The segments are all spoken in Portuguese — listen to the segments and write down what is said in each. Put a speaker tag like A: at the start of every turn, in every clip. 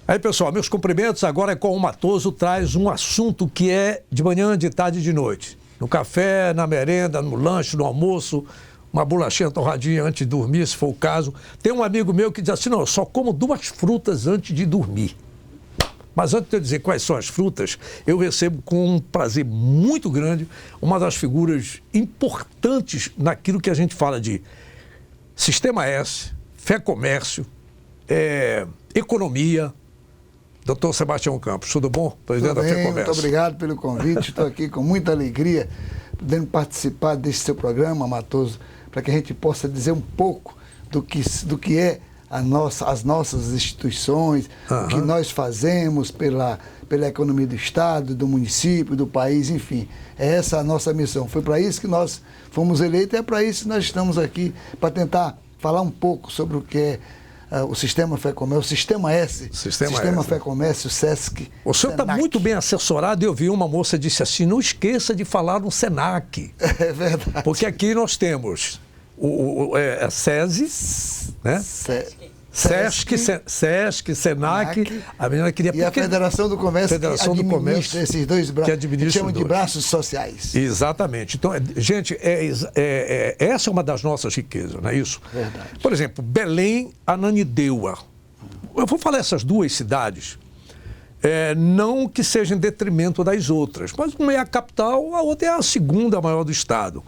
A: Aí, pessoal, meus cumprimentos. Agora é com o Matoso, traz um assunto que é de manhã, de tarde e de noite. No café, na merenda, no lanche, no almoço, uma bolachinha torradinha antes de dormir, se for o caso. Tem um amigo meu que diz assim, não, eu só como 2 frutas antes de dormir. Mas antes de eu dizer quais são as frutas, eu recebo com um prazer muito grande uma das figuras importantes naquilo que a gente fala de Sistema S, Fé Comércio, economia. Doutor Sebastião Campos, tudo bom?
B: Presidente da Fé Comércio. Muito obrigado pelo convite. Estou aqui com muita alegria, podendo participar desse seu programa, Matoso, para que a gente possa dizer um pouco do que é as nossas instituições, o que nós fazemos pela economia do Estado, do município, do país, enfim. É essa a nossa missão. Foi para isso que nós fomos eleitos e é para isso que nós estamos aqui, para tentar falar um pouco sobre o que é o Sistema Fé Comércio, o Sistema S, Sistema Fé Comércio, SESC.
A: O senhor está muito bem assessorado e eu vi uma moça disse assim, não esqueça de falar no SENAC.
B: É verdade.
A: Porque aqui nós temos a SESI, né? SESC, SENAC, a menina queria...
B: E a Federação do Comércio,
A: Federação do Comércio,
B: esses dois braços, que chamam de braços sociais.
A: Exatamente. Então, gente, essa é uma das nossas riquezas, não é isso?
B: Verdade.
A: Por exemplo, Belém, Ananindeua. Eu vou falar essas 2 cidades, não que seja em detrimento das outras, mas uma é a capital, a outra é a segunda maior do estado,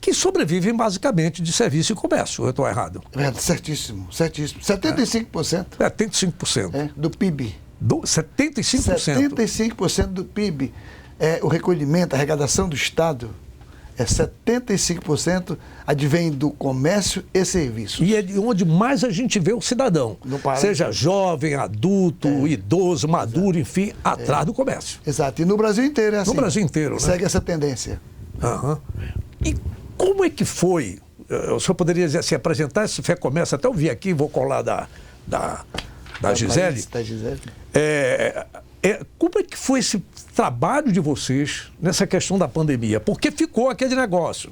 A: que sobrevivem basicamente de serviço e comércio. Eu estou errado?
B: Certíssimo, certíssimo. 75%.
A: 75%.
B: Do PIB.
A: 75%?
B: 75% do PIB. O recolhimento, a arrecadação do Estado, 75% advém do comércio e serviços.
A: E é de onde mais a gente vê o cidadão. Seja jovem, adulto, idoso, maduro, enfim, atrás do comércio.
B: Exato. E no Brasil inteiro é assim.
A: No Brasil inteiro, né?
B: Segue essa tendência.
A: E como é que foi? O senhor poderia dizer assim, apresentar esse Fé Comércio, até eu vi aqui, vou colar da Gisele.
B: Da Gisele.
A: Como é que foi esse trabalho de vocês nessa questão da pandemia? Porque ficou aquele negócio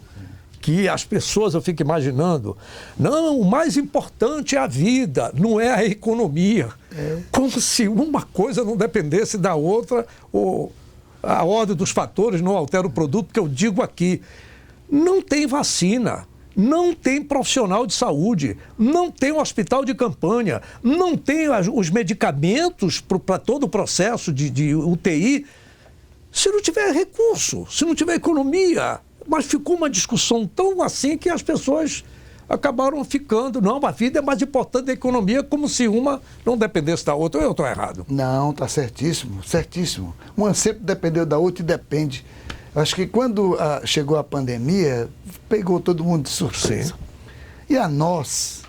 A: que as pessoas, eu fico imaginando, não, o mais importante é a vida, não é a economia. Como se uma coisa não dependesse da outra, ou a ordem dos fatores não altera o produto, porque eu digo aqui, não tem vacina, não tem profissional de saúde, não tem um hospital de campanha, não tem os medicamentos para todo o processo de UTI, se não tiver recurso, se não tiver economia. Mas ficou uma discussão tão assim que as pessoas acabaram ficando, não, a vida é mais importante da economia, como se uma não dependesse da outra. Ou eu estou errado?
B: Não, está certíssimo, certíssimo. Uma sempre dependeu da outra e depende. Acho que quando chegou a pandemia, pegou todo mundo de surpresa.
A: Sim.
B: E a nós,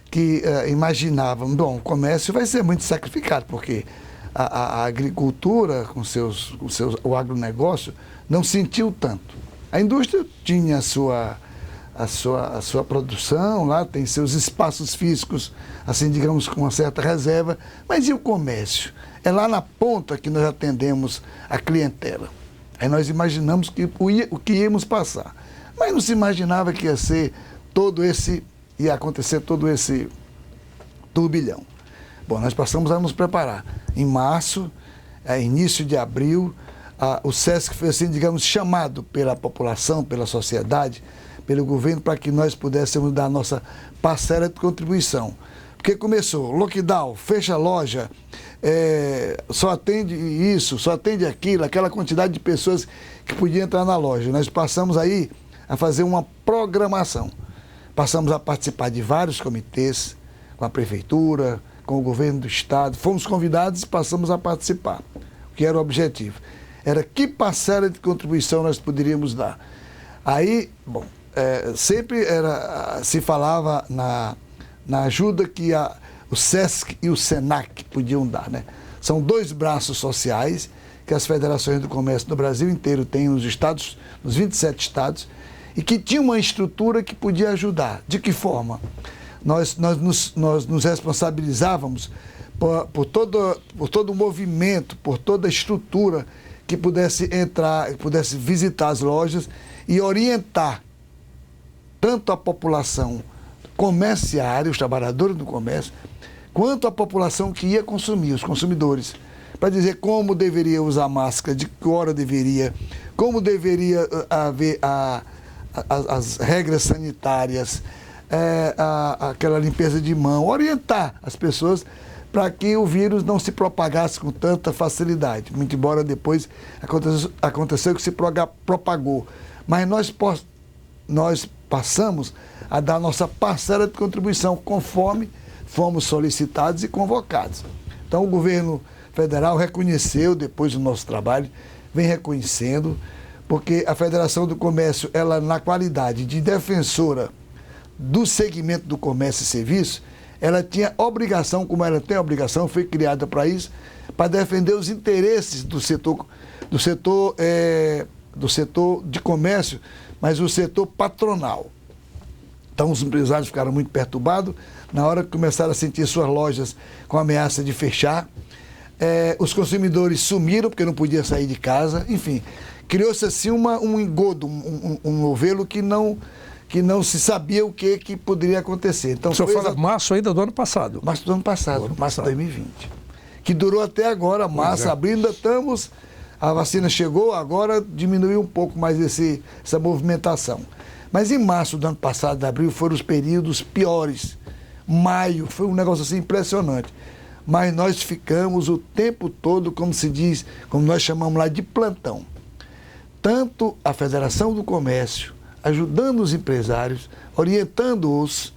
B: que imaginávamos, bom, o comércio vai ser muito sacrificado, porque a agricultura, o agronegócio, não sentiu tanto. A indústria tinha a sua produção, lá tem seus espaços físicos, assim, digamos, com uma certa reserva, mas e o comércio? É lá na ponta que nós atendemos a clientela. Aí nós imaginamos o que íamos passar. Mas não se imaginava que ia acontecer todo esse turbilhão. Bom, nós passamos a nos preparar. Em março, início de abril, o SESC foi, assim, digamos, chamado pela população, pela sociedade, pelo governo, para que nós pudéssemos dar a nossa parcela de contribuição. Porque começou, lockdown, fecha a loja, só atende isso, só atende aquilo, aquela quantidade de pessoas que podiam entrar na loja. Nós passamos aí a fazer uma programação. Passamos a participar de vários comitês, com a prefeitura, com o governo do estado. Fomos convidados e passamos a participar. O que era o objetivo? Era que parcela de contribuição nós poderíamos dar. Aí, bom, sempre se falava na ajuda que o SESC e o SENAC podiam dar, né? São 2 braços sociais que as federações do comércio no Brasil inteiro têm nos 27 estados, e que tinham uma estrutura que podia ajudar. De que forma? Nós nos responsabilizávamos por todo o movimento, por toda a estrutura que pudesse entrar, que pudesse visitar as lojas e orientar tanto a população comerciária, os trabalhadores do comércio, quanto a população que ia consumir, os consumidores, para dizer como deveria usar máscara, de que hora deveria, como deveria haver as regras sanitárias, aquela limpeza de mão, orientar as pessoas para que o vírus não se propagasse com tanta facilidade. Muito embora depois aconteceu que se propagou. Mas nós passamos a dar nossa parcela de contribuição conforme fomos solicitados e convocados. Então o governo federal reconheceu, depois do nosso trabalho, vem reconhecendo, porque a Federação do Comércio, ela na qualidade de defensora do segmento do comércio e serviço, ela tinha obrigação, como ela tem obrigação, foi criada para isso, para defender os interesses do setor de comércio, mas o setor patronal. Então os empresários ficaram muito perturbados, na hora que começaram a sentir suas lojas com ameaça de fechar, os consumidores sumiram porque não podiam sair de casa, enfim, criou-se assim um engodo, um novelo que não se sabia o que poderia acontecer. Então,
A: o senhor fala março ainda do ano passado?
B: Março do ano passado, março de 2020. Que durou até agora, março, abril, ainda estamos... A vacina chegou, agora diminuiu um pouco mais essa movimentação. Mas em março do ano passado, abril, foram os períodos piores. Maio, foi um negócio assim impressionante. Mas nós ficamos o tempo todo, como se diz, como nós chamamos lá de plantão. Tanto a Federação do Comércio, ajudando os empresários, orientando-os,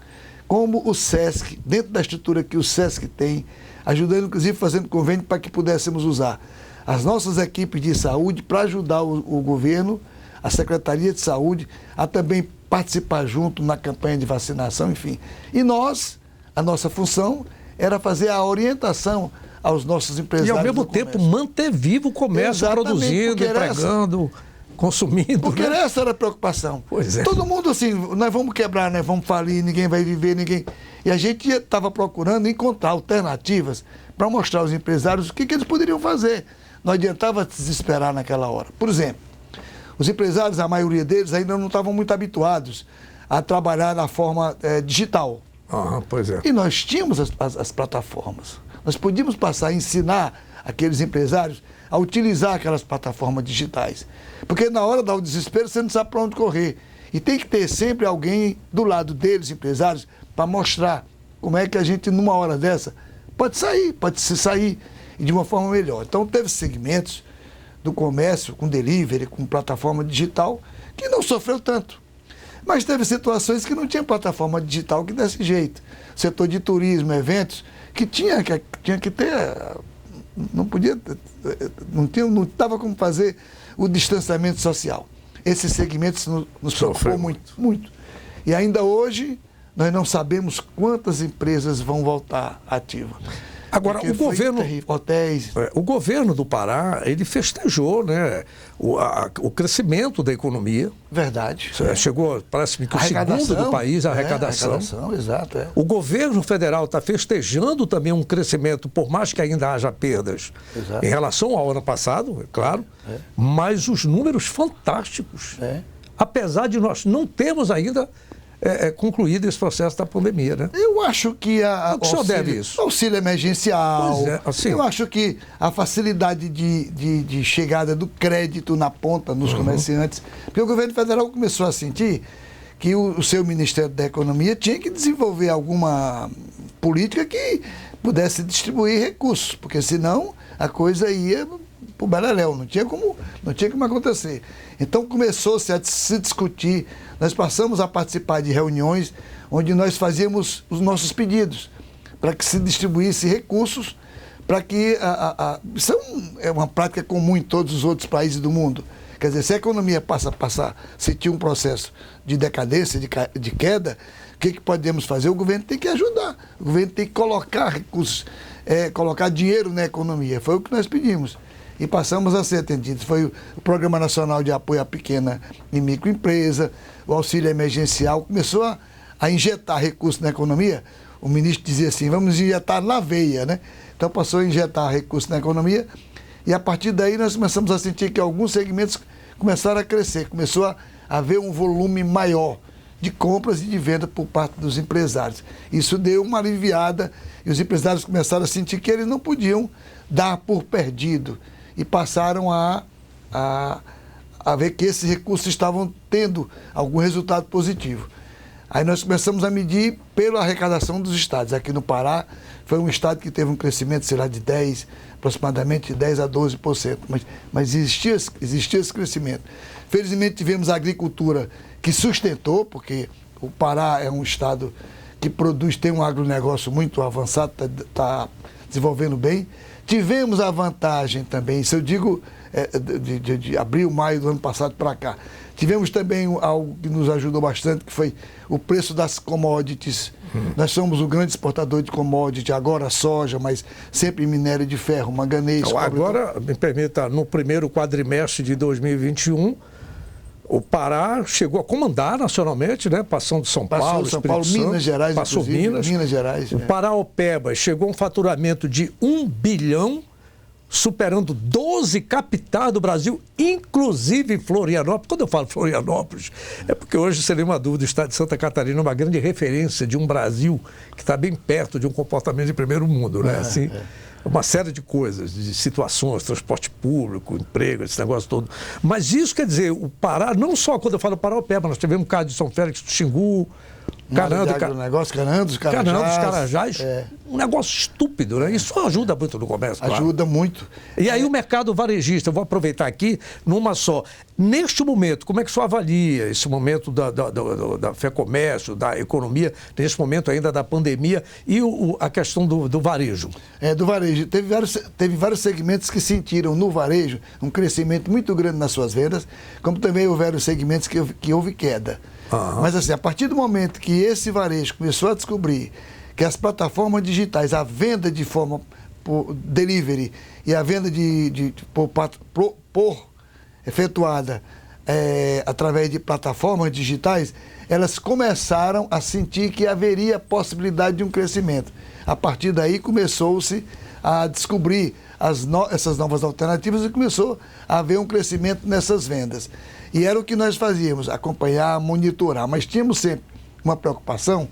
B: como o SESC, dentro da estrutura que o SESC tem, ajudando, inclusive, fazendo convênio para que pudéssemos usar as nossas equipes de saúde para ajudar o governo, a Secretaria de Saúde, a também participar junto na campanha de vacinação, enfim. E a nossa função era fazer a orientação aos nossos empresários.
A: E, ao mesmo tempo, manter vivo o comércio, produzindo, empregando, consumindo.
B: Porque essa era a preocupação.
A: Pois é.
B: Todo mundo assim, nós vamos quebrar, nós vamos falir, ninguém vai viver, ninguém... E a gente estava procurando encontrar alternativas para mostrar aos empresários o que eles poderiam fazer. Não adiantava desesperar naquela hora. Por exemplo, os empresários, a maioria deles, ainda não estavam muito habituados a trabalhar na forma digital.
A: Pois é.
B: E nós tínhamos as plataformas. Nós podíamos passar a ensinar aqueles empresários a utilizar aquelas plataformas digitais. Porque na hora do desespero você não sabe para onde correr. E tem que ter sempre alguém do lado deles, empresários, para mostrar como é que a gente, numa hora dessa, pode se sair de uma forma melhor. Então teve segmentos do comércio, com delivery, com plataforma digital, que não sofreu tanto. Mas teve situações que não tinha plataforma digital que desse jeito. Setor de turismo, eventos, que tinha que ter, não podia, não estava como fazer o distanciamento social. Esses segmentos nos preocupou muito. E ainda hoje, nós não sabemos quantas empresas vão voltar ativas.
A: Agora,
B: hotéis.
A: O governo do Pará, ele festejou, né, o crescimento da economia.
B: Verdade.
A: Chegou, parece-me que o segundo do país, a arrecadação.
B: Exato.
A: O governo federal está festejando também um crescimento, por mais que ainda haja perdas, em relação ao ano passado, é claro, mas os números fantásticos. Apesar de nós não termos ainda concluído esse processo da pandemia, né?
B: Eu acho que
A: o que o senhor deve isso?
B: Auxílio emergencial.
A: Assim.
B: Eu acho que a facilidade de chegada do crédito na ponta nos comerciantes, porque o governo federal começou a sentir que o seu Ministério da Economia tinha que desenvolver alguma política que pudesse distribuir recursos, porque senão a coisa ia para o beleléu, não tinha como acontecer. Então começou-se a se discutir, nós passamos a participar de reuniões onde nós fazíamos os nossos pedidos para que se distribuísse recursos, para que isso é uma prática comum em todos os outros países do mundo. Quer dizer, se a economia passa a sentir um processo de decadência, de queda, o que podemos fazer? O governo tem que ajudar, o governo tem que colocar recursos, colocar dinheiro na economia. Foi o que nós pedimos. E passamos a ser atendidos. Foi o Programa Nacional de Apoio à Pequena e Microempresa, o auxílio emergencial, começou a injetar recursos na economia. O ministro dizia assim, vamos injetar na veia, né? Então passou a injetar recursos na economia e a partir daí nós começamos a sentir que alguns segmentos começaram a crescer, começou a haver um volume maior de compras e de venda por parte dos empresários. Isso deu uma aliviada E os empresários começaram a sentir que eles não podiam dar por perdido e passaram a ver que esses recursos estavam tendo algum resultado positivo. Aí nós começamos a medir pela arrecadação dos estados. Aqui no Pará foi um estado que teve um crescimento, sei lá, de aproximadamente de 10% a 12%, mas existia esse crescimento. Felizmente tivemos a agricultura que sustentou, porque o Pará é um estado que produz, tem um agronegócio muito avançado, está desenvolvendo bem. Tivemos a vantagem também, isso eu digo de abril, maio do ano passado para cá. Tivemos também algo que nos ajudou bastante, que foi o preço das commodities. Nós somos o grande exportador de commodity, agora soja, mas sempre minério de ferro, manganês.
A: Então, agora, me permita, no primeiro quadrimestre de 2021, o Pará chegou a comandar nacionalmente, né? Passando São Paulo,
B: Minas Gerais,
A: passou Minas
B: Gerais.
A: O Paraopeba chegou a um faturamento de 1 bilhão, superando 12 capitais do Brasil, inclusive Florianópolis. Quando eu falo Florianópolis, é porque hoje, sem nenhuma dúvida, o estado de Santa Catarina é uma grande referência de um Brasil que está bem perto de um comportamento de primeiro mundo, né? Uma série de coisas, de situações, transporte público, emprego, esse negócio todo. Mas isso quer dizer, o Pará, não só quando eu falo Paraopeba, nós tivemos o caso de São Félix do Xingu,
B: Carandos,
A: Carajás, um negócio estúpido, né? Isso ajuda muito no comércio, claro.
B: Ajuda muito.
A: E aí o mercado varejista, eu vou aproveitar aqui numa só. Neste momento, como é que o senhor avalia esse momento da FEComércio, da economia, nesse momento ainda da pandemia e a questão do varejo?
B: Do varejo. Teve vários segmentos que sentiram no varejo um crescimento muito grande nas suas vendas, como também houveram segmentos que houve queda. Mas assim, a partir do momento que esse varejo começou a descobrir que as plataformas digitais, a venda de forma por delivery e a venda efetuada através de plataformas digitais, elas começaram a sentir que haveria possibilidade de um crescimento. A partir daí começou-se a descobrir essas novas alternativas e começou a haver um crescimento nessas vendas. E era o que nós fazíamos, acompanhar, monitorar, mas tínhamos sempre uma preocupação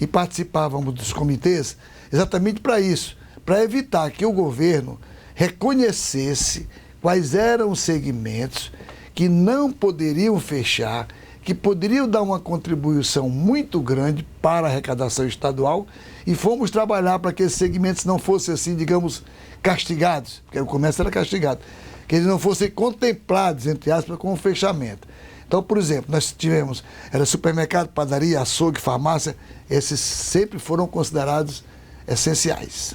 B: e participávamos dos comitês exatamente para isso, para evitar que o governo reconhecesse quais eram os segmentos que não poderiam fechar, que poderiam dar uma contribuição muito grande para a arrecadação estadual, e fomos trabalhar para que esses segmentos não fossem assim, digamos, castigados, porque o comércio era castigado, que eles não fossem contemplados, entre aspas, com o fechamento. Então, por exemplo, nós tivemos, era supermercado, padaria, açougue, farmácia, esses sempre foram considerados essenciais.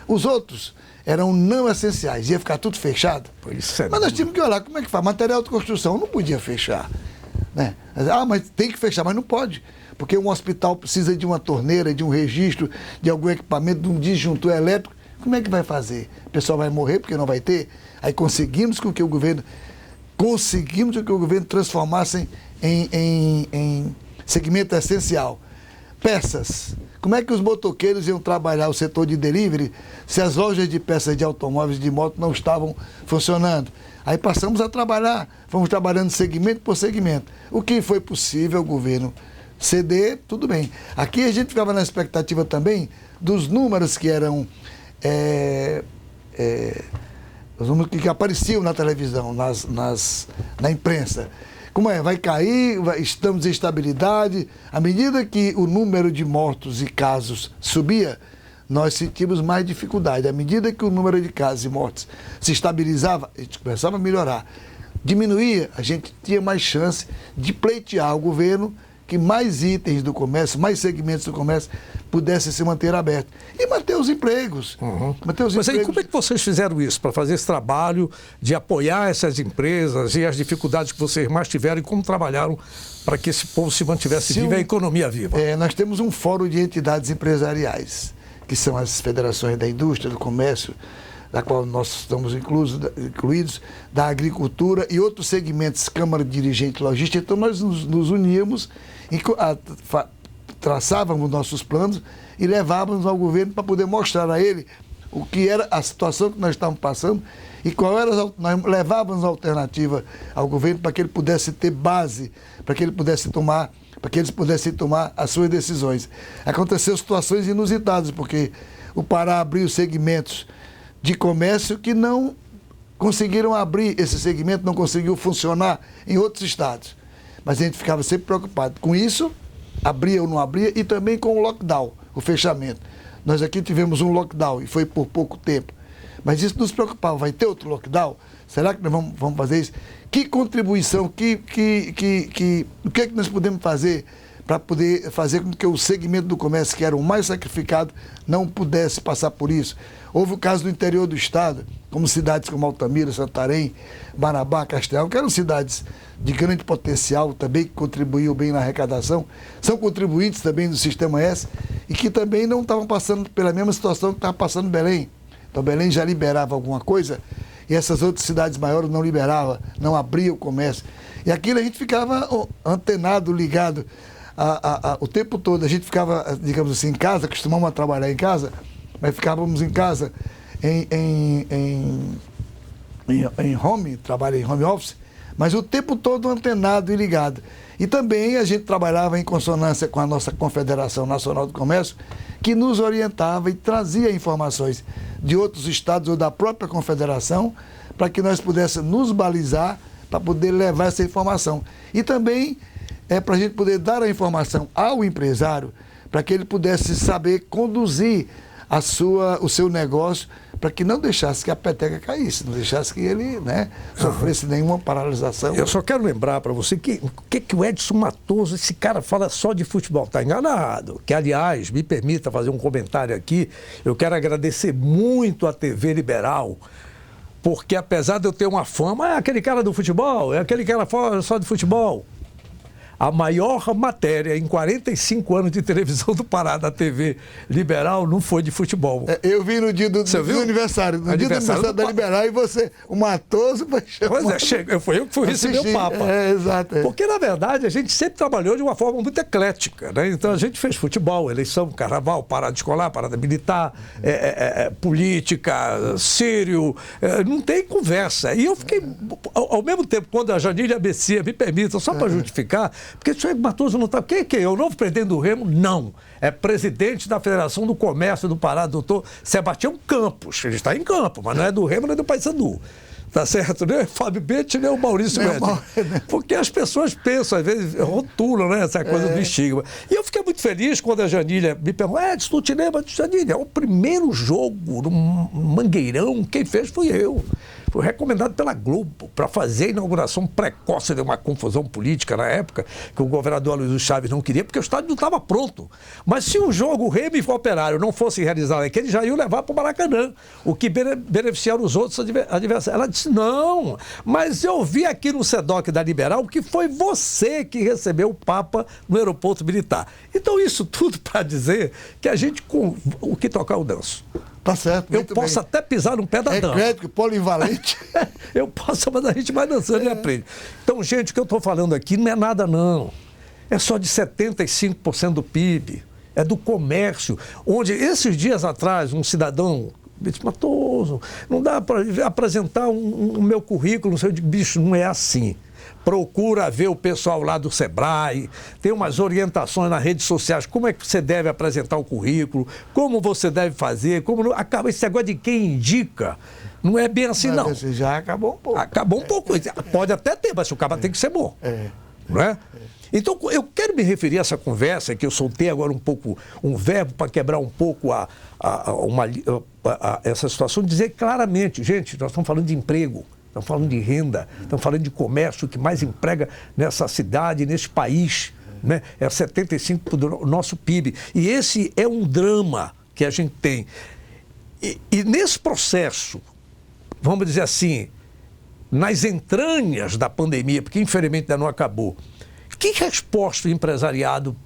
B: Os outros eram não essenciais, ia ficar tudo fechado. Mas nós tínhamos que olhar como é que faz. Material de construção não podia fechar, né? Mas tem que fechar, mas não pode, porque um hospital precisa de uma torneira, de um registro, de algum equipamento, de um disjuntor elétrico. Como é que vai fazer? O pessoal vai morrer porque não vai ter? Aí conseguimos que o governo transformasse em segmento essencial. Peças. Como é que os motoqueiros iam trabalhar o setor de delivery se as lojas de peças de automóveis e de moto não estavam funcionando? Aí passamos a trabalhar, fomos trabalhando segmento por segmento. O que foi possível o governo ceder, tudo bem. Aqui a gente ficava na expectativa também dos números que eram os números que apareciam na televisão, na imprensa. Como vai cair, estamos em estabilidade. À medida que o número de mortos e casos subia, nós sentimos mais dificuldade. À medida que o número de casos e mortes se estabilizava, a gente começava a melhorar. Diminuía, a gente tinha mais chance de pleitear ao governo que mais itens do comércio, mais segmentos do comércio pudessem se manter abertos. E manter os empregos.
A: Mas aí como é que vocês fizeram isso, para fazer esse trabalho de apoiar essas empresas e as dificuldades que vocês mais tiveram e como trabalharam para que esse povo se mantivesse vivo e a economia viva?
B: Nós temos um fórum de entidades empresariais, que são as federações da indústria, do comércio, da qual nós estamos incluídos, da agricultura e outros segmentos, Câmara de Dirigente Logística. Então nós nos uníamos, traçávamos nossos planos e levávamos ao governo para poder mostrar a ele o que era a situação que nós estávamos passando e qual era, nós levávamos a alternativa ao governo para que ele pudesse ter base, para que eles pudessem tomar as suas decisões. Aconteceram situações inusitadas, porque o Pará abriu segmentos de comércio que não conseguiram abrir esse segmento, não conseguiu funcionar em outros estados. Mas a gente ficava sempre preocupado com isso, abria ou não abria, e também com o lockdown, o fechamento. Nós aqui tivemos um lockdown e foi por pouco tempo. Mas isso nos preocupava. Vai ter outro lockdown? Será que nós vamos fazer isso? Que contribuição, o que é que nós podemos fazer para poder fazer com que o segmento do comércio, que era o mais sacrificado, não pudesse passar por isso? Houve o caso do interior do estado, como cidades como Altamira, Santarém, Marabá, Castelão, que eram cidades de grande potencial também, que contribuíam bem na arrecadação, são contribuintes também do Sistema S, e que também não estavam passando pela mesma situação que estava passando Belém. Então Belém já liberava alguma coisa, e essas outras cidades maiores não liberavam, não abriam o comércio. E aquilo a gente ficava antenado, ligado o tempo todo. A gente ficava, digamos assim, em casa, costumamos trabalhar em casa, mas ficávamos em casa em home, trabalho em home office, mas o tempo todo antenado e ligado. E também a gente trabalhava em consonância com a nossa Confederação Nacional do Comércio, que nos orientava e trazia informações de outros estados ou da própria confederação, para que nós pudéssemos nos balizar para poder levar essa informação. E também para a gente poder dar a informação ao empresário, para que ele pudesse saber conduzir o seu negócio, para que não deixasse que a peteca caísse, não deixasse que ele sofresse nenhuma paralisação.
A: Eu só quero lembrar para você que o Edson Matoso, esse cara fala só de futebol, está enganado. Que, aliás, me permita fazer um comentário aqui, eu quero agradecer muito à TV Liberal, porque apesar de eu ter uma fama, é aquele cara do futebol, é aquele cara só de futebol. A maior matéria em 45 anos de televisão do Pará, da TV Liberal, não foi de futebol.
B: Eu vi no dia do aniversário. No dia do aniversário da Liberal, e você, o Matoso, foi chamar.
A: Pois é, foi eu que fui receber o Papa.
B: Exato.
A: Porque, na verdade, a gente sempre trabalhou de uma forma muito eclética, né? Então, a gente fez futebol, eleição, carnaval, parada escolar, parada militar, política, sírio, não tem conversa. E eu fiquei, ao mesmo tempo, quando a Janine Abessia me permita, só para justificar, porque o senhor Matoso não está... Quem é? O novo presidente do Remo? Não. É presidente da Federação do Comércio do Pará, doutor Sebastião Campos. Ele está em campo, mas não é do Remo nem do Paysandu. Tá certo? Nem o Fábio Bete, nem o Maurício Médici. Porque as pessoas pensam, às vezes, rotulam, né? Essa coisa do estigma. E eu fiquei muito feliz quando a Janília me perguntou, Edson, tu te lembra? Janília, é o primeiro jogo no Mangueirão, quem fez fui eu. Foi recomendado pela Globo para fazer a inauguração precoce de uma confusão política na época, que o governador Luiz Chaves não queria, porque o estádio não estava pronto. Mas se o jogo Remo e Operário não fosse realizado aqui, eles já iam levar para o Maracanã, o que beneficiaria os outros adversários. Ela disse, não, mas eu vi aqui no SEDOC da Liberal que foi você que recebeu o Papa no aeroporto militar. Então isso tudo para dizer que a gente, o que tocar o danço.
B: Tá certo.
A: Eu posso até pisar no pé da dança.
B: Eclético, polivalente.
A: Eu posso, mas a gente vai dançando e aprende. Então, gente, o que eu estou falando aqui não é nada, não. É só de 75% do PIB. É do comércio. Onde, esses dias atrás, um cidadão disse, Matoso, não dá para apresentar o meu currículo, não sei, bicho, não é assim. Procura ver o pessoal lá do Sebrae, tem umas orientações nas redes sociais, como é que você deve apresentar o currículo, como você deve fazer, como não, acaba esse negócio de quem indica, não é bem assim, não.
B: Você já acabou um pouco.
A: Acabou um pouco, pode até ter, mas o cara tem que ser bom, não é? Então, eu quero me referir a essa conversa, que eu soltei agora um pouco, um verbo para quebrar um pouco essa situação, dizer claramente, gente, nós estamos falando de emprego, estamos falando de renda, estamos falando de comércio, que mais emprega nessa cidade, nesse país, né? É 75% do nosso PIB. E esse é um drama que a gente tem. E nesse processo, vamos dizer assim, nas entranhas da pandemia, porque infelizmente ainda não acabou, que resposta o empresariado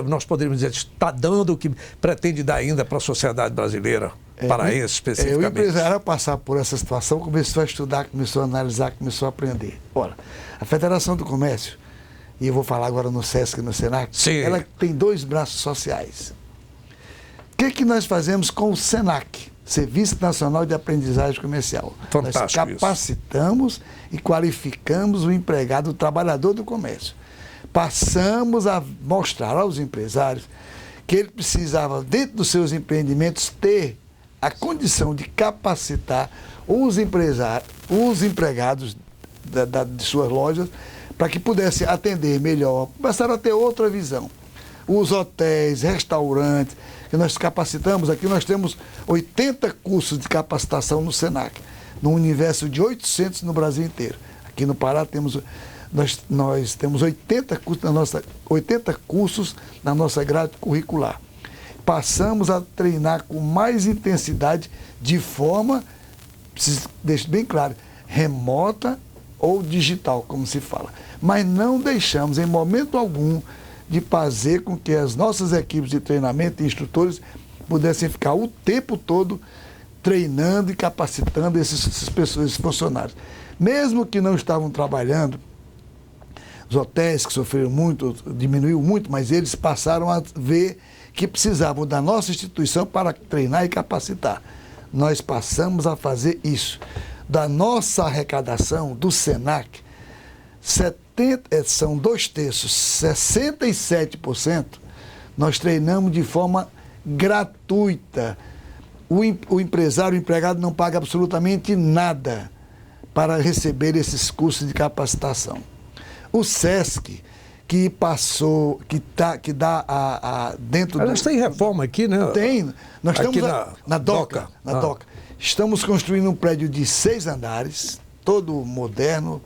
A: nós poderíamos dizer está dando o que pretende dar ainda para a sociedade brasileira, paraense especificamente?
B: O empresário, ao passar por essa situação, começou a estudar, começou a analisar, começou a aprender. Ora, a Federação do Comércio, e eu vou falar agora no SESC e no SENAC,
A: sim,
B: ela tem 2 braços sociais. O que nós fazemos com o SENAC? Serviço Nacional de Aprendizagem Comercial.
A: Fantástico.
B: Nós capacitamos e qualificamos o empregado, o trabalhador do comércio. Passamos a mostrar aos empresários que ele precisava, dentro dos seus empreendimentos, ter a condição de capacitar os empresários, os empregados de suas lojas, para que pudesse atender melhor. Começaram a ter outra visão. Os hotéis, restaurantes, que nós capacitamos, aqui nós temos 80 cursos de capacitação no SENAC, num universo de 800 no Brasil inteiro. Aqui no Pará nós temos 80 cursos na nossa grade curricular. Passamos a treinar com mais intensidade, de forma, deixo bem claro, remota ou digital, como se fala. Mas não deixamos, em momento algum, de fazer com que as nossas equipes de treinamento e instrutores pudessem ficar o tempo todo treinando e capacitando essas pessoas, esses funcionários. Mesmo que não estavam trabalhando, os hotéis que sofreram muito, diminuiu muito, mas eles passaram a ver que precisavam da nossa instituição para treinar e capacitar. Nós passamos a fazer isso. Da nossa arrecadação, do SENAC, são 2/3, 67%, nós treinamos de forma gratuita. O empresário, o empregado não paga absolutamente nada para receber esses cursos de capacitação. O SESC, que passou, que dá dentro
A: Elas têm reforma aqui, né?
B: Tem. Nós estamos
A: aqui
B: na DOCA. DOCA. Estamos construindo um prédio de 6 andares, todo moderno.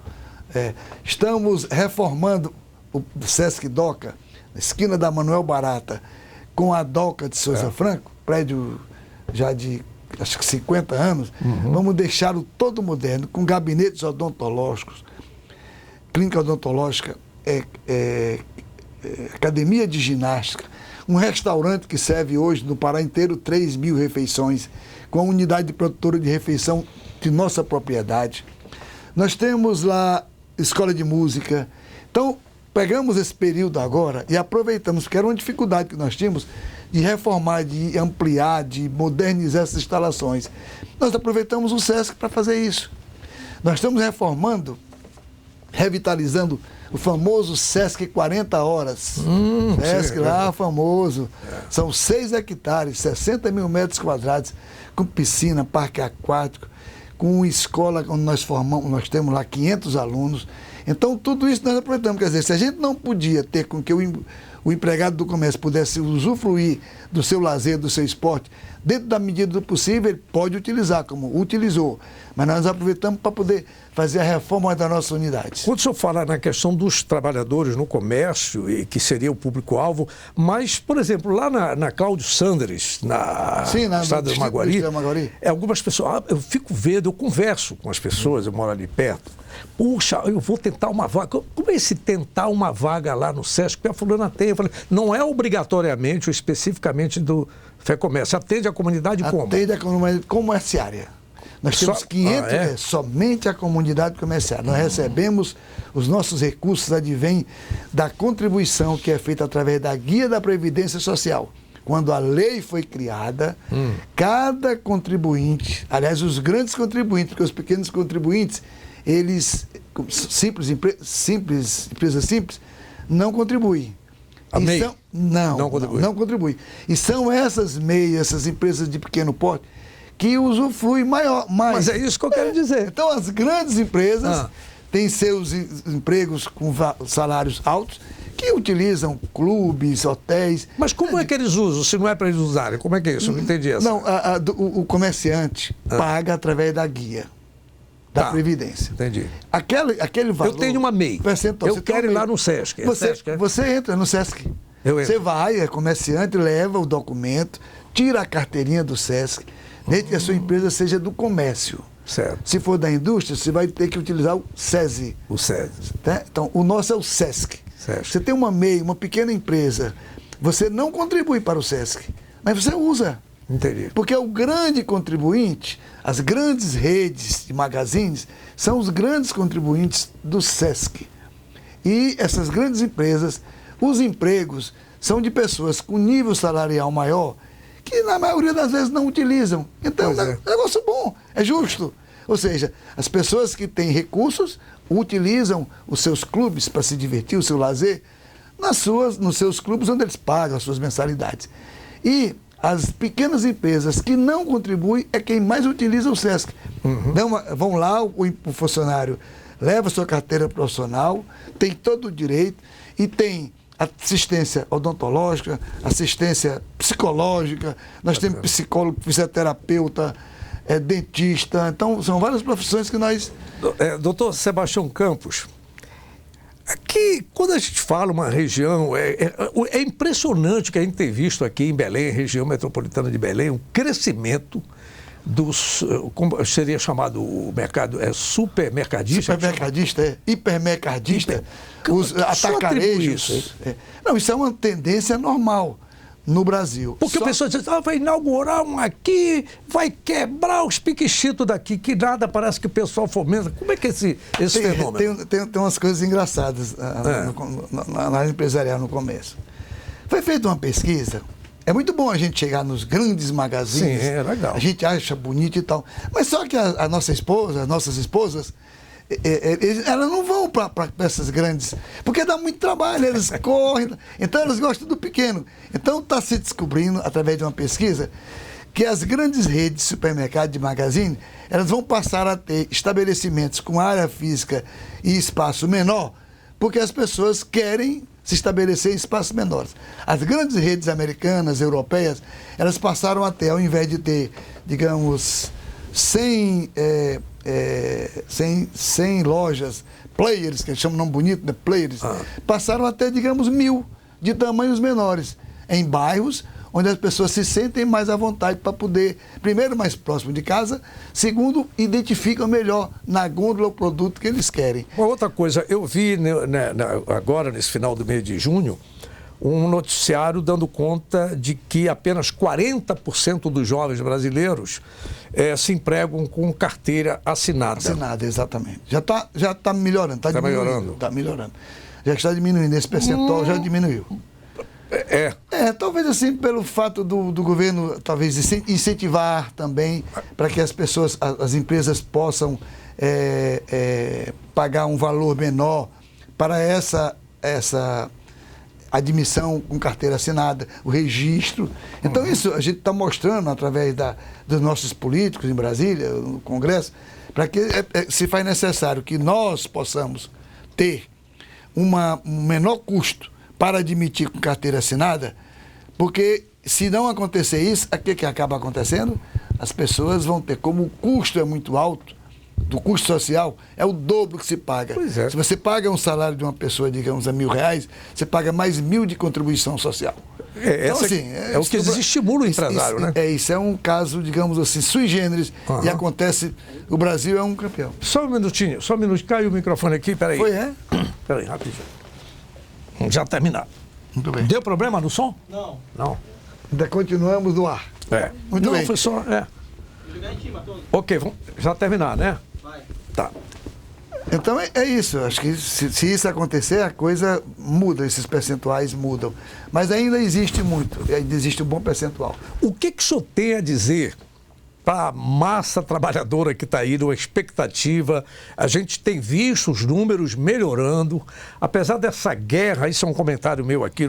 B: Estamos reformando o SESC DOCA, na esquina da Manuel Barata, com a DOCA de Souza Franco, prédio já de acho que 50 anos. Vamos deixá-lo todo moderno, com gabinetes odontológicos, clínica odontológica, academia de ginástica, um restaurante que serve hoje no Pará inteiro 3.000 refeições, com a unidade produtora de refeição de nossa propriedade. Nós temos lá escola de música. Então, pegamos esse período agora e aproveitamos, porque era uma dificuldade que nós tínhamos de reformar, de ampliar, de modernizar essas instalações. Nós aproveitamos o SESC para fazer isso. Nós estamos reformando, revitalizando o famoso SESC 40 horas. SESC sim, lá, famoso. São 6 hectares, 60 mil metros quadrados, com piscina, parque aquático, com uma escola onde nós temos lá 500 alunos. Então, tudo isso nós aproveitamos. Quer dizer, se a gente não podia ter com que o empregado do comércio pudesse usufruir do seu lazer, do seu esporte, dentro da medida do possível, ele pode utilizar, como utilizou. Mas nós aproveitamos para poder fazer a reforma das nossas unidades.
A: Quando o senhor fala na questão dos trabalhadores no comércio, e que seria o público-alvo, mas, por exemplo, lá na Cláudio Sanders, na Estrada do Maguari, algumas pessoas, eu fico vendo, eu converso com as pessoas, eu moro ali perto, puxa, eu vou tentar uma vaga. Como é esse tentar uma vaga lá no SESC? Porque a fulana tem. Eu falei, não é obrigatoriamente ou especificamente do FEComércio, atende a comunidade como?
B: Atende a comunidade comerciária. Nós temos 500, somente a comunidade comercial. Nós recebemos, os nossos recursos advêm da contribuição que é feita através da Guia da Previdência Social. Quando a lei foi criada, cada contribuinte, aliás, os grandes contribuintes, porque os pequenos contribuintes, eles, empresas simples, não contribuem. Não contribuem. E são essas meias, essas empresas de pequeno porte, que usufruem mais.
A: Mas é isso que eu quero dizer.
B: Então, as grandes empresas têm seus empregos com salários altos, que utilizam clubes, hotéis.
A: Mas como é que eles usam, se não é para eles usarem? Como é que é isso? Eu não entendi essa.
B: Não, o comerciante paga através da guia da Previdência.
A: Entendi.
B: Aquele valor...
A: Eu tenho uma MEI. Eu quero ir lá no SESC.
B: Você entra no SESC. Você vai, é comerciante, leva o documento, tira a carteirinha do SESC, desde que a sua empresa seja do comércio.
A: Certo.
B: Se for da indústria, você vai ter que utilizar o SESI.
A: O SESI.
B: Tá? Então, o nosso é o SESC. Você tem uma MEI, uma pequena empresa, você não contribui para o SESC, mas você usa.
A: Entendi.
B: Porque o grande contribuinte, as grandes redes de magazines, são os grandes contribuintes do SESC. E essas grandes empresas, os empregos são de pessoas com nível salarial maior, que na maioria das vezes não utilizam. Então, é um negócio bom, é justo. Ou seja, as pessoas que têm recursos utilizam os seus clubes para se divertir, o seu lazer, nos seus clubes onde eles pagam as suas mensalidades. E as pequenas empresas que não contribuem é quem mais utiliza o SESC. Vão lá, o funcionário leva sua carteira profissional, tem todo o direito e tem assistência odontológica, assistência psicológica, nós temos psicólogo, fisioterapeuta, dentista, então são várias profissões que nós...
A: Doutor Sebastião Campos, aqui, quando a gente fala uma região, é impressionante o que a gente tem visto aqui em Belém, região metropolitana de Belém, um crescimento dos, como seria chamado o mercado, supermercadista?
B: Supermercadista, hipermercadista, os atacarejos. Não, isso é uma tendência normal no Brasil.
A: Porque o pessoal diz, vai inaugurar um aqui, vai quebrar os piquichitos daqui, que nada parece que o pessoal fomenta. Como é que é esse fenômeno?
B: Tem umas coisas engraçadas na área empresarial no começo. Foi feita uma pesquisa. É muito bom a gente chegar nos grandes magazines.
A: Sim, é legal.
B: A gente acha bonito e tal. Mas só que as nossas esposas, elas não vão para essas grandes, porque dá muito trabalho, eles correm, então elas gostam do pequeno. Então está se descobrindo, através de uma pesquisa, que as grandes redes de supermercado, de magazine, elas vão passar a ter estabelecimentos com área física e espaço menor, porque as pessoas querem se estabelecer em espaços menores. As grandes redes americanas, europeias, elas passaram a ter, ao invés de ter, digamos, 100 lojas, players, que eles chamam nome bonito, né? Players, passaram a ter, digamos, 1.000 de tamanhos menores, em bairros onde as pessoas se sentem mais à vontade para poder, primeiro, mais próximo de casa, segundo, identificam melhor na gôndola o produto que eles querem.
A: Uma outra coisa, eu vi agora, nesse final do mês de junho, um noticiário dando conta de que apenas 40% dos jovens brasileiros se empregam com carteira assinada.
B: Assinada, exatamente. Já está melhorando. Está melhorando. Está melhorando. Já está diminuindo, esse percentual já diminuiu. Talvez assim, pelo fato do governo, talvez incentivar também para que as pessoas, as empresas possam pagar um valor menor para essa admissão com carteira assinada, o registro. Então isso a gente está mostrando através dos nossos políticos em Brasília, no Congresso, para que se faz necessário que nós possamos ter um menor custo para admitir com carteira assinada, porque se não acontecer isso, o que acaba acontecendo? As pessoas vão ter, como o custo é muito alto, do custo social, é o dobro que se paga. Se você paga um salário de uma pessoa, digamos, a R$1.000, você paga mais 1.000 de contribuição social.
A: Então, assim, o que desestimula o empresário, né?
B: Isso é um caso, digamos assim, sui generis, e acontece, o Brasil é um campeão.
A: Só um minutinho, caiu o microfone aqui, peraí.
B: Foi,
A: Peraí, rapidinho. Já terminar.
B: Muito bem.
A: Deu problema no som? Não.
B: Ainda continuamos no ar. Muito bem.
A: Foi só, Ok, vamos já terminar, né?
C: Vai.
A: Tá.
B: Então é isso. Acho que se isso acontecer, a coisa muda, esses percentuais mudam. Mas ainda existe muito, ainda existe um bom percentual.
A: O que o senhor tem a dizer para a massa trabalhadora que está aí, numa expectativa? A gente tem visto os números melhorando, apesar dessa guerra, isso é um comentário meu aqui,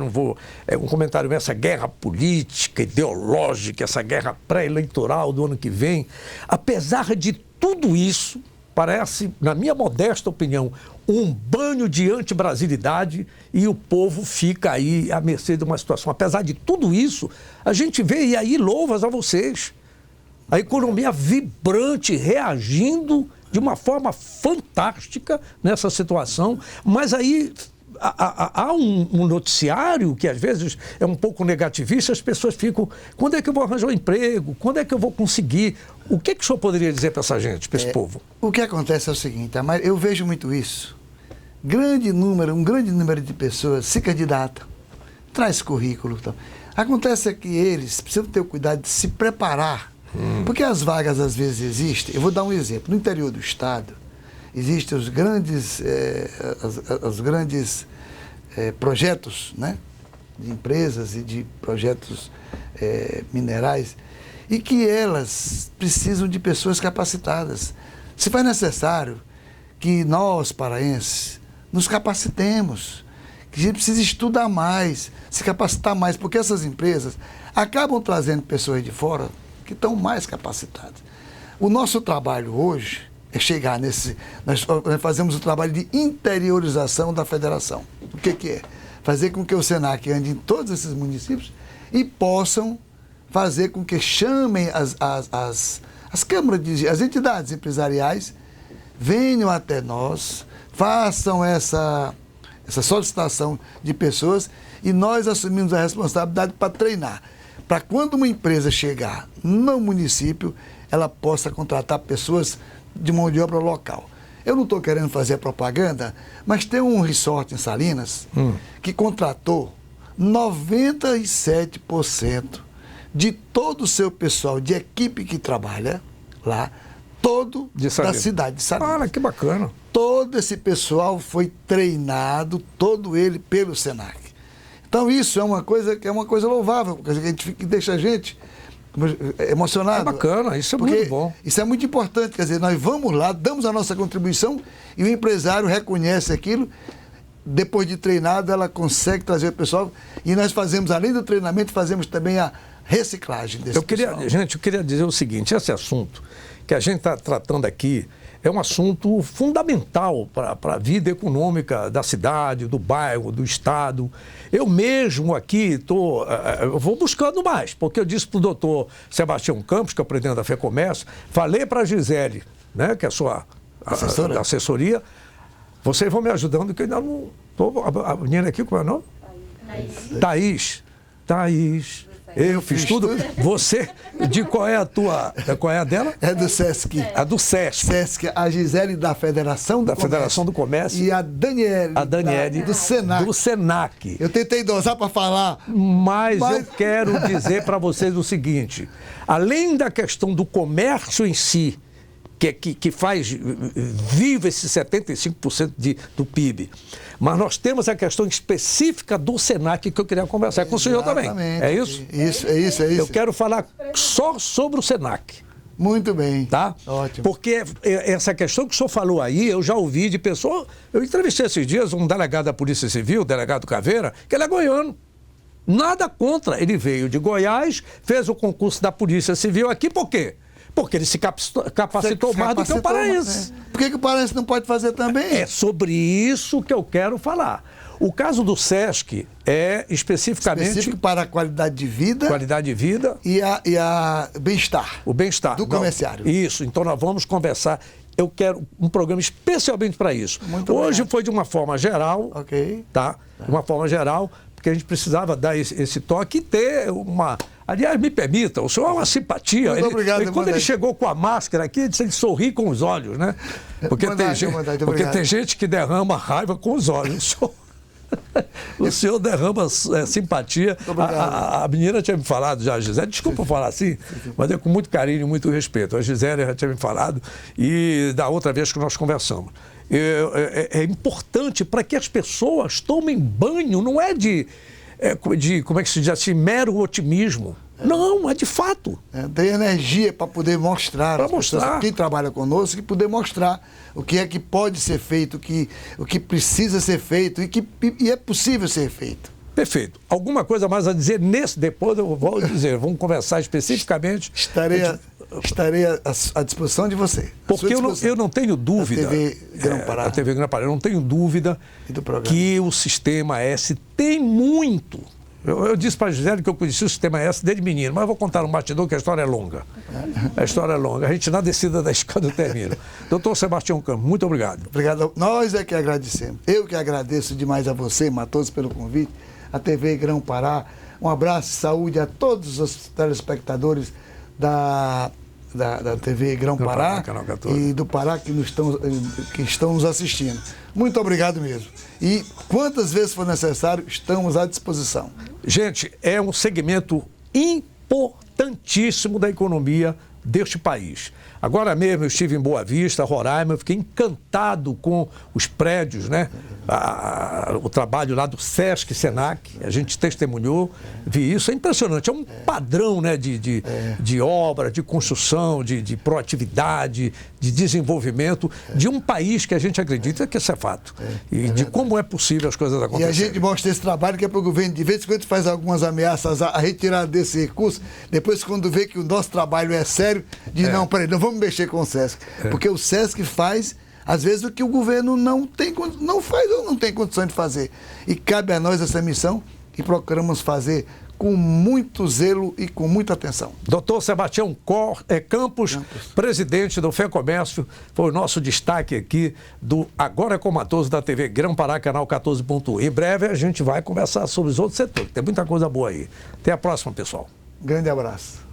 A: é um comentário meu, essa guerra política, ideológica, essa guerra pré-eleitoral do ano que vem, apesar de tudo isso, parece, na minha modesta opinião, um banho de anti-brasilidade e o povo fica aí à mercê de uma situação. Apesar de tudo isso, a gente vê, e aí louvas a vocês, a economia vibrante, reagindo de uma forma fantástica nessa situação, mas aí há um noticiário que às vezes é um pouco negativista, as pessoas ficam, quando é que eu vou arranjar um emprego? Quando é que eu vou conseguir? O que o senhor poderia dizer para essa gente, para esse povo?
B: O que acontece é o seguinte, eu vejo muito isso. Um grande número de pessoas se candidata, traz currículo. Então. Acontece que eles precisam ter o cuidado de se preparar. Porque as vagas às vezes existem. Eu vou dar um exemplo. No interior do estado, existem os grandes projetos, né, de empresas e de projetos minerais, e que elas precisam de pessoas capacitadas. Se faz necessário que nós, paraenses, nos capacitemos, que a gente precisa estudar mais, se capacitar mais, porque essas empresas acabam trazendo pessoas de fora que estão mais capacitadas. O nosso trabalho hoje é chegar nesse... Nós fazemos o trabalho de interiorização da federação. O que é? Fazer com que o SENAC ande em todos esses municípios e possam fazer com que chamem as câmaras, as entidades empresariais, venham até nós, façam essa solicitação de pessoas e nós assumimos a responsabilidade para treinar. Para quando uma empresa chegar no município, ela possa contratar pessoas de mão de obra local. Eu não estou querendo fazer propaganda, mas tem um resort em Salinas que contratou 97% de todo o seu pessoal de equipe que trabalha lá, todo da cidade de Salinas.
A: Olha, que bacana.
B: Todo esse pessoal foi treinado, todo ele pelo SENAC. Então isso é uma coisa que é uma coisa louvável, porque que deixa a gente emocionado.
A: É bacana, isso é muito bom.
B: Isso é muito importante, quer dizer, nós vamos lá, damos a nossa contribuição e o empresário reconhece aquilo. Depois de treinado, ela consegue trazer o pessoal e nós fazemos, além do treinamento, fazemos também a reciclagem desse pessoal.
A: Gente, eu queria dizer o seguinte, esse assunto que a gente está tratando aqui é um assunto fundamental para a vida econômica da cidade, do bairro, do estado. Eu mesmo aqui eu vou buscando mais, porque eu disse para o doutor Sebastião Campos, que é o presidente da FEComércio, falei para a Gisele, né, que é a sua assessoria, vocês vão me ajudando, que eu ainda não... A menina aqui, como é o nome? Thaís. Eu fiz tudo. Você, qual é a tua... Qual é a dela?
B: É do SESC.
A: A do SESC.
B: SESC, a Gisele da Federação do Comércio. E a Daniele do SENAC.
A: Do SENAC.
B: Eu tentei dosar para falar.
A: Mas eu quero dizer para vocês o seguinte, além da questão do comércio em si, que vive esse 75% do PIB. Mas nós temos a questão específica do SENAC que eu queria conversar com o senhor também. É isso?
B: É isso.
A: Eu quero falar só sobre o SENAC.
B: Muito bem.
A: Tá?
B: Ótimo.
A: Porque essa questão que o senhor falou aí, eu já ouvi de pessoa... Eu entrevistei esses dias um delegado da Polícia Civil, o delegado Caveira, que ele é goiano. Nada contra. Ele veio de Goiás, fez o concurso da Polícia Civil aqui, por quê? Porque ele se capacitou mais do que o paraense.
B: Por que o paraense não pode fazer também?
A: É sobre isso que eu quero falar. O caso do SESC é específico
B: para a qualidade de vida.
A: Qualidade de vida.
B: E a bem-estar.
A: O bem-estar.
B: Do comerciário.
A: Isso. Então nós vamos conversar. Eu quero um programa especialmente para isso.
B: Muito
A: Hoje
B: obrigado.
A: Foi de uma forma geral.
B: Ok.
A: Tá? De uma forma geral, porque a gente precisava dar esse toque e ter uma... Aliás, me permita, o senhor é uma simpatia.
B: Muito obrigado,
A: quando ele chegou com a máscara aqui, ele sorri com os olhos, né? Porque tem gente que derrama raiva com os olhos. O senhor derrama simpatia. A menina tinha me falado já, a Gisele, desculpa falar assim, mas é com muito carinho e muito respeito. A Gisele já tinha me falado e da outra vez que nós conversamos. É importante para que as pessoas tomem banho, não é de como é que se diz assim, mero otimismo. Não, é de fato.
B: Tem energia para poder mostrar.
A: Para mostrar.
B: Quem trabalha conosco, que poder mostrar o que é que pode ser feito, o que precisa ser feito e é possível ser feito.
A: Perfeito. Alguma coisa mais a dizer depois eu vou dizer, vamos conversar especificamente.
B: Estarei à disposição de você.
A: Porque eu não tenho dúvida.
B: A TV Grão-Pará.
A: A TV Grão-Pará. Eu não tenho dúvida que o Sistema S tem muito. Eu disse para a Gisele que eu conheci o Sistema S desde menino, mas eu vou contar um bastidor que a história é longa. A história é longa. A gente na descida da escada termina. Doutor Sebastião Campos, muito obrigado.
B: Obrigado. Nós é que agradecemos. Eu que agradeço demais a você, Matoso, pelo convite. A TV Grão-Pará. Um abraço e saúde a todos os telespectadores da TV Grão-Pará e do Pará que estão nos assistindo. Muito obrigado mesmo. E quantas vezes for necessário, estamos à disposição.
A: Gente, é um segmento importantíssimo da economia deste país. Agora mesmo eu estive em Boa Vista, Roraima, eu fiquei encantado com os prédios, né? O trabalho lá do Sesc, Senac, a gente testemunhou, vi isso, é impressionante, é um padrão, né, de obra, de construção, de proatividade, de desenvolvimento de um país que a gente acredita que isso é fato. E de como é possível as coisas acontecerem.
B: E a gente mostra esse trabalho que é para o governo, de vez em quando faz algumas ameaças a retirar desse recurso, depois quando vê que o nosso trabalho é sério, diz, não, peraí, não vamos mexer com o Sesc. Porque o Sesc faz, às vezes, o que o governo não faz ou não tem condições de fazer. E cabe a nós essa missão e procuramos fazer com muito zelo e com muita atenção.
A: Doutor Sebastião Campos, presidente do FEComércio, foi o nosso destaque aqui do Agora é com Matoso da TV Grão-Pará, canal 14.1. Em breve a gente vai conversar sobre os outros setores, tem muita coisa boa aí. Até a próxima, pessoal.
B: Grande abraço.